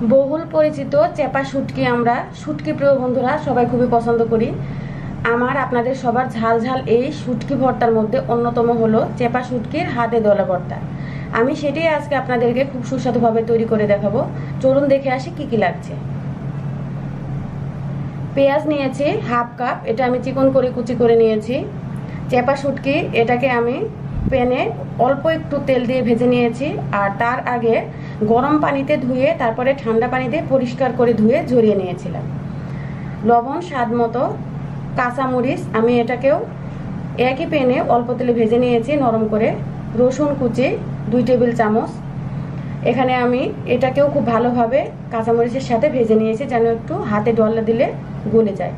বহুল পরিচিত চেপা শুটকি আমরা শুটকি প্রিয় বন্ধুরা সবাই খুবই পছন্দ করি। আমার আপনাদের সবার ঝাল ঝাল এই শুটকি ভর্তার মধ্যে অন্যতম হলো চেপা শুটকির হাতে দলা ভর্তা। আমি সেটাই আজকে আপনাদেরকে খুব সুস্বাদুভাবে তৈরি করে দেখাবো। চলুন দেখে আসি কি কি লাগছে। পেঁয়াজ নিয়েছি হাফ কাপ, এটা আমি চিকন করে কুচি করে নিয়েছি। চেপা শুটকি এটাকে আমি প্যানে অল্প একটু তেল দিয়ে ভেজে নিয়েছি, আর তার আগে গরম পানিতে ধুয়ে তারপরে ঠান্ডা পানিতে পরিষ্কার করে ধুয়ে ঝরিয়ে নিয়েছিলাম। লবণ স্বাদ মতো, কাঁচামরিচ আমি এটাকেও একই প্যানে অল্প তেলে ভেজে নিয়েছি নরম করে। রসুন কুচি 2 টেবিল চামচ, এখানে আমি এটাকেও খুব ভালোভাবে কাঁচামরিচের সাথে ভেজে নিয়েছি যেন একটু হাতে ডলা দিলে গলে যায়।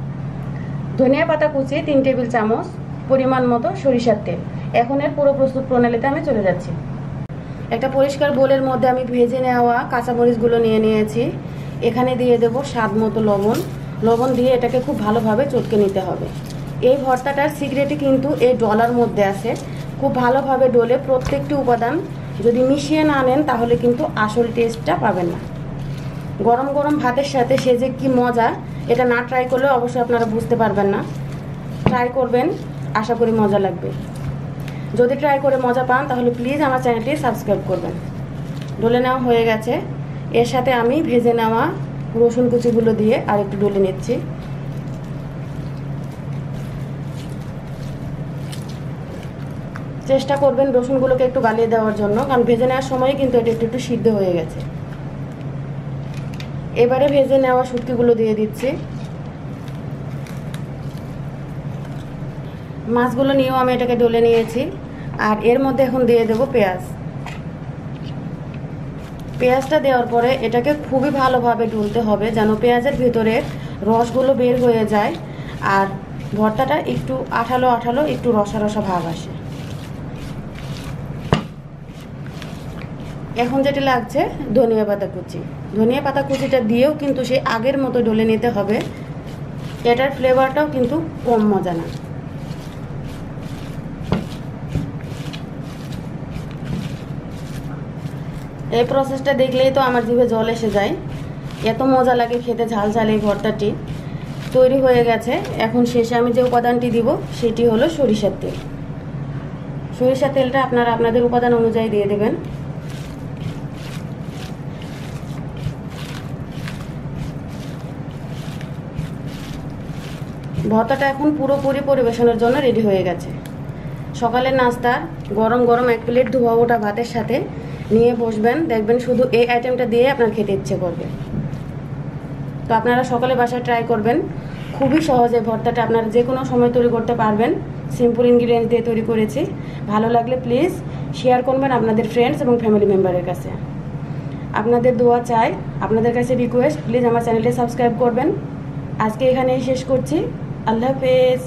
ধনিয়া পাতা কুচি 3 টেবিল চামচ, পরিমাণ মতো সরিষার তেল। এখন এর পুরো প্রস্তুত প্রণালীতে আমি চলে যাচ্ছি। একটা পরিষ্কার বোলের মধ্যে আমি ভেজে নেওয়া কাঁচামরিচগুলো নিয়ে নিয়েছি। এখানে দিয়ে দেব স্বাদ মতো লবণ দিয়ে এটাকে খুব ভালোভাবে চটকে নিতে হবে। এই ভর্তাটার সিক্রেটই কিন্তু এই ডলার মধ্যে আছে। খুব ভালোভাবে ডলে প্রত্যেকটি উপাদান যদি মিশিয়ে না নেন তাহলে কিন্তু আসল টেস্টটা পাবেন না। গরম গরম ভাতের সাথে সে যে কি মজা, এটা না ট্রাই করলে অবশ্যই আপনারা বুঝতে পারবেন না। ট্রাই করবেন, আশা করি মজা লাগবে। যদি ট্রাই করে মজা পান তাহলে প্লিজ আমার চ্যানেলটি সাবস্ক্রাইব করবেন। ডলে নেওয়া হয়ে গেছে, এর সাথে আমি ভেজে নেওয়া রসুন কুচিগুলো দিয়ে আর একটু ডলে নিচ্ছি। চেষ্টা করবেন রসুনগুলোকে একটু গালিয়ে দেওয়ার জন্য, কারণ ভেজে নেওয়ার সময় কিন্তু এটা একটু সিদ্ধ হয়ে গেছে। এবারে ভেজে নেওয়া শুটকিগুলো দিয়ে দিচ্ছি। মাছগুলো নিয়েও আমি এটাকে ডলে নিয়েছি, আর এর মধ্যে এখন দিয়ে দেব পেঁয়াজ। পেঁয়াজটা দেওয়ার পরে এটাকে খুবই ভালোভাবে ডলতে হবে যেন পেঁয়াজের ভিতরে রসগুলো বের হয়ে যায় আর ভর্তাটা একটু আঠালো আঠালো একটু রসা রসা ভাব আসে। এখন যেটা লাগছে ধনিয়া পাতা কুচি। ধনিয়া পাতা কুচিটা দিয়েও কিন্তু সেই আগের মতো ডলে নিতে হবে। এটার ফ্লেভারটাও কিন্তু কম মজা না। এই প্রসেসটা দেখলেই তো আমার জিভে জল এসে যায়, এত মজা লাগে খেতে ঝাল ঝাল এই ভর্তাটি। তৈরি হয়ে গেছে। এখন শেষে আমি যে উপাদানটি দিব সেটি হলো সরিষার তেল। সরিষার তেলটা আপনারা আপনাদের উপাদান অনুযায়ী দিয়ে দেবেন। ভর্তাটা এখন পুরোপুরি পরিবেশনের জন্য রেডি হয়ে গেছে। সকালের নাস্তা গরম গরম 1 প্লেট ধোয়া ওঠা ভাতের সাথে নিয়ে বসবেন, দেখবেন শুধু এই আইটেমটা দিয়ে আপনার খেতে ইচ্ছে করবে। তো আপনারা সকালে বাসায় ট্রাই করবেন। খুবই সহজে ভর্তাটা আপনারা যে কোনো সময় তৈরি করতে পারবেন। সিম্পল ইনগ্রিডিয়েন্টস দিয়ে তৈরি করেছি। ভালো লাগলে প্লিজ শেয়ার করবেন আপনাদের ফ্রেন্ডস এবং ফ্যামিলি মেম্বারের কাছে। আপনাদের দোয়া চাই, আপনাদের কাছে রিকোয়েস্ট প্লিজ আমার চ্যানেলটি সাবস্ক্রাইব করবেন। আজকে এখানেই শেষ করছি। আল্লাহ হাফেজ।